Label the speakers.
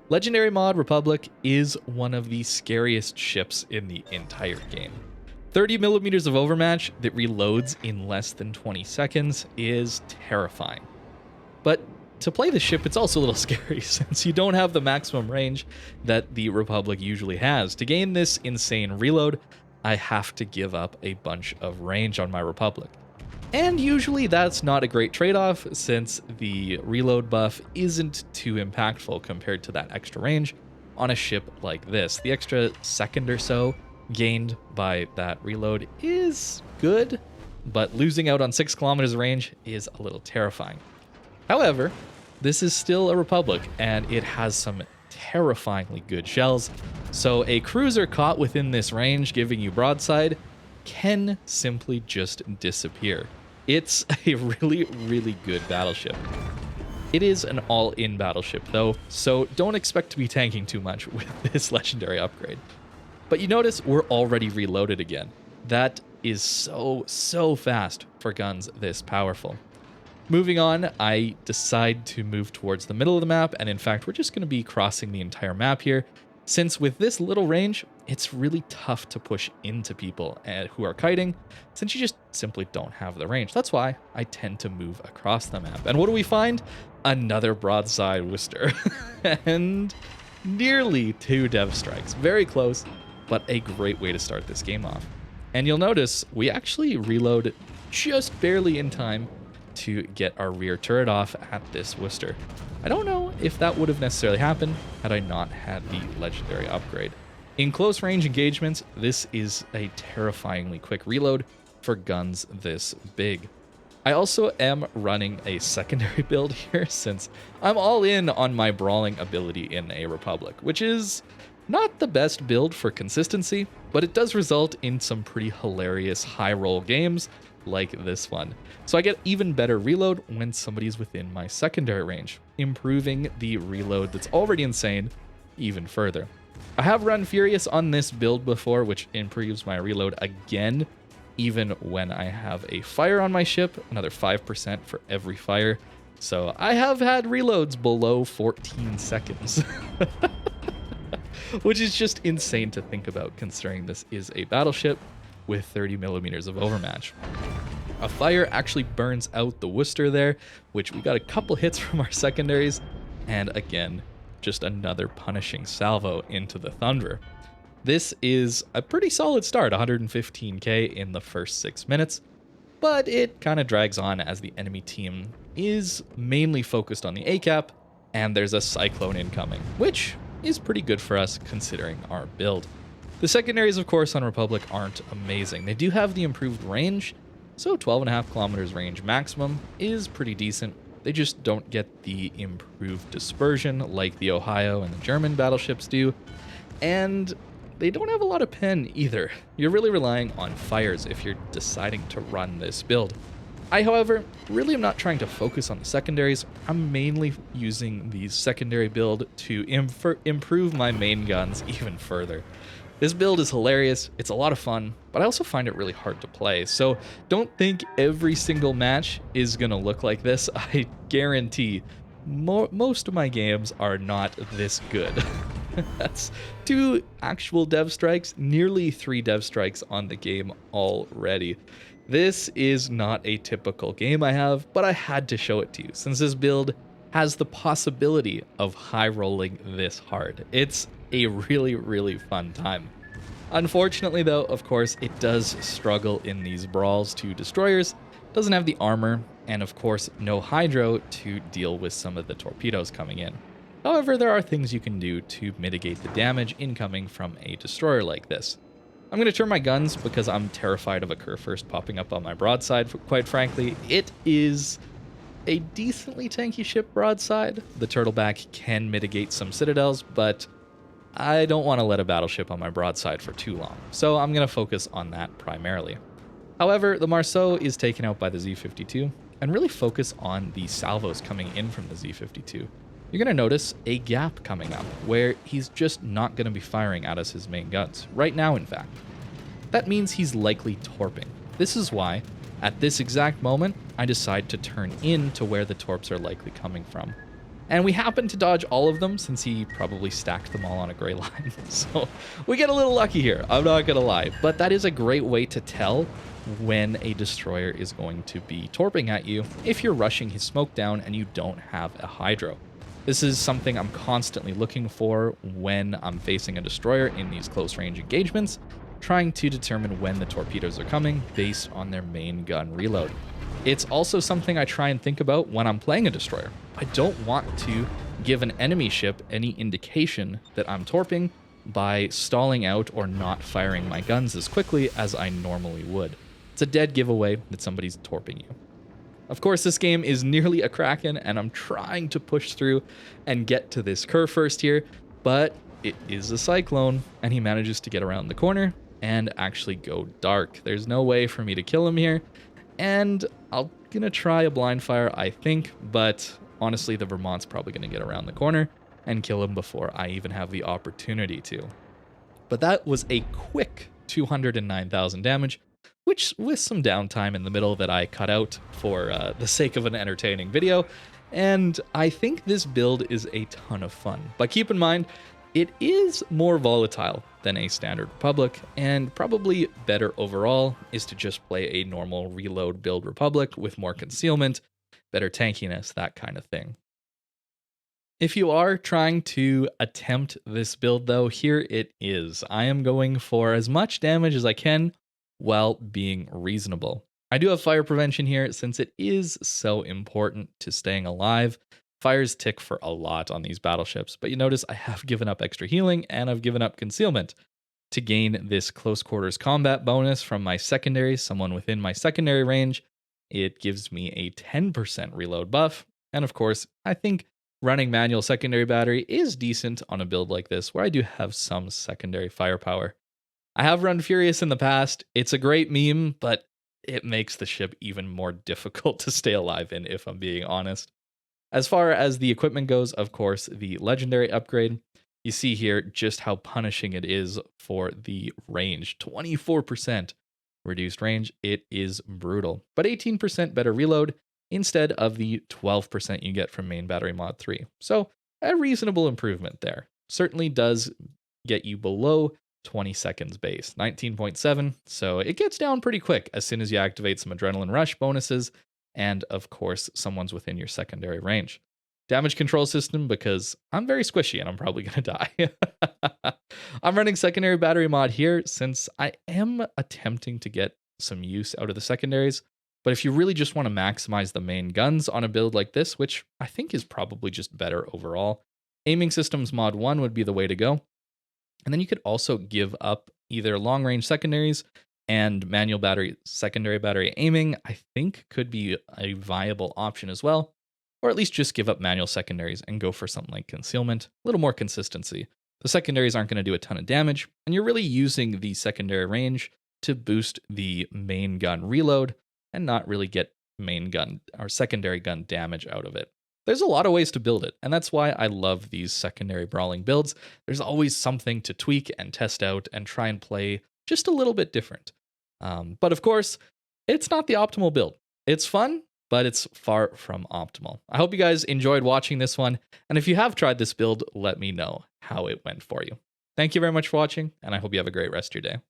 Speaker 1: Legendary mod Republic is one of the scariest ships in the entire game. 30 millimeters of overmatch that reloads in less than 20 seconds is terrifying. But to play the ship, it's also a little scary since you don't have the maximum range that the Republic usually has. To gain this insane reload, I have to give up a bunch of range on my Republic. And usually that's not a great trade-off since the reload buff isn't too impactful compared to that extra range on a ship like this. The extra second or so gained by that reload is good, but losing out on 6 kilometers of range is a little terrifying. However, this is still a Republic and it has some terrifyingly good shells, so a cruiser caught within this range giving you broadside can simply just disappear. It's a really, really good battleship. It is an all-in battleship though, so don't expect to be tanking too much with this legendary upgrade. But you notice we're already reloaded again. That is so fast for guns this powerful. Moving on, I decide to move towards the middle of the map, and in fact, we're just going to be crossing the entire map here, since with this little range, it's really tough to push into people who are kiting, since you just simply don't have the range. That's why I tend to move across the map. And what do we find? Another broadside Worcester, and nearly 2 dev strikes. Very close, but a great way to start this game off. And you'll notice we actually reload just barely in time to get our rear turret off at this Worcester. I don't know if that would have necessarily happened had I not had the legendary upgrade. In close range engagements, this is a terrifyingly quick reload for guns this big. I also am running a secondary build here since I'm all in on my brawling ability in a Republic, which is not the best build for consistency, but it does result in some pretty hilarious high roll games like this one. So I get even better reload when somebody's within my secondary range, improving the reload that's already insane even further. I have run Furious on this build before, which improves my reload again, even when I have a fire on my ship, another 5% for every fire. So I have had reloads below 14 seconds, which is just insane to think about considering this is a battleship with 30 millimeters of overmatch. A fire actually burns out the Worcester there, which we got a couple hits from our secondaries, and again, just another punishing salvo into the Thunderer. This is a pretty solid start, 115k in the first 6 minutes, but it kind of drags on as the enemy team is mainly focused on the ACAP, and there's a Cyclone incoming, which is pretty good for us considering our build. The secondaries, of course, on Republic aren't amazing. They do have the improved range, so 12.5 kilometers range maximum is pretty decent. They just don't get the improved dispersion like the Ohio and the German battleships do, and they don't have a lot of pen either. You're really relying on fires if you're deciding to run this build. I, however, really am not trying to focus on the secondaries. I'm mainly using the secondary build to improve my main guns even further. This build is hilarious, it's a lot of fun, but I also find it really hard to play, so don't think every single match is gonna look like this. I guarantee most of my games are not this good. That's 2 actual dev strikes, nearly 3 dev strikes on the game already. This is not a typical game I have, but I had to show it to you since this build has the possibility of high rolling this hard. It's a really, really fun time. Unfortunately though, of course, it does struggle in these brawls to destroyers, doesn't have the armor, and of course no hydro to deal with some of the torpedoes coming in. However, there are things you can do to mitigate the damage incoming from a destroyer like this. I'm going to turn my guns because I'm terrified of a Kurfürst popping up on my broadside, quite frankly. It is a decently tanky ship broadside. The Turtleback can mitigate some citadels, but I don't want to let a battleship on my broadside for too long, so I'm going to focus on that primarily. However, the Marceau is taken out by the Z-52, and really focus on the salvos coming in from the Z-52. You're going to notice a gap coming up, where he's just not going to be firing at us his main guns, right now in fact. That means he's likely torping. This is why, at this exact moment, I decide to turn in to where the torps are likely coming from. And we happen to dodge all of them since he probably stacked them all on a gray line. So we get a little lucky here, I'm not gonna lie. But that is a great way to tell when a destroyer is going to be torping at you if you're rushing his smoke down and you don't have a hydro. This is something I'm constantly looking for when I'm facing a destroyer in these close range engagements, trying to determine when the torpedoes are coming based on their main gun reload. It's also something I try and think about when I'm playing a destroyer. I don't want to give an enemy ship any indication that I'm torping by stalling out or not firing my guns as quickly as I normally would. It's a dead giveaway that somebody's torping you. Of course, this game is nearly a Kraken, and I'm trying to push through and get to this curve first here, but it is a Cyclone, and he manages to get around the corner and actually go dark. There's no way for me to kill him here, and I'm gonna try a blind fire, I think, but honestly, the Vermont's probably gonna get around the corner and kill him before I even have the opportunity to. But that was a quick 209,000 damage, which with some downtime in the middle that I cut out for the sake of an entertaining video. And I think this build is a ton of fun. But keep in mind, it is more volatile than a standard Republic, and probably better overall is to just play a normal reload build Republic with more concealment, better tankiness, that kind of thing. If you are trying to attempt this build though, here it is. I am going for as much damage as I can while being reasonable. I do have fire prevention here since it is so important to staying alive. Fires tick for a lot on these battleships, but you notice I have given up extra healing and I've given up concealment to gain this close quarters combat bonus from my secondaries, someone within my secondary range. It gives me a 10% reload buff, and of course, I think running manual secondary battery is decent on a build like this where I do have some secondary firepower. I have run Furious in the past. It's a great meme, but it makes the ship even more difficult to stay alive in, if I'm being honest. As far as the equipment goes, of course, the legendary upgrade, you see here just how punishing it is for the range. 24% reduced range. It is brutal, but 18% better reload instead of the 12% you get from main battery mod 3. So a reasonable improvement there. Certainly does get you below 20 seconds base, 19.7, so it gets down pretty quick as soon as you activate some adrenaline rush bonuses, and of course, someone's within your secondary range. Damage control system, because I'm very squishy and I'm probably gonna die. I'm running secondary battery mod here since I am attempting to get some use out of the secondaries, but if you really just want to maximize the main guns on a build like this, which I think is probably just better overall, aiming systems mod 1 would be the way to go. And then you could also give up either long-range secondaries and manual battery, secondary battery aiming, I think could be a viable option as well. Or at least just give up manual secondaries and go for something like concealment, a little more consistency. The secondaries aren't going to do a ton of damage, and you're really using the secondary range to boost the main gun reload and not really get main gun or secondary gun damage out of it. There's a lot of ways to build it, and that's why I love these secondary brawling builds. There's always something to tweak and test out and try and play just a little bit different. But of course, it's not the optimal build. It's fun, but it's far from optimal. I hope you guys enjoyed watching this one, and if you have tried this build, let me know how it went for you. Thank you very much for watching, and I hope you have a great rest of your day.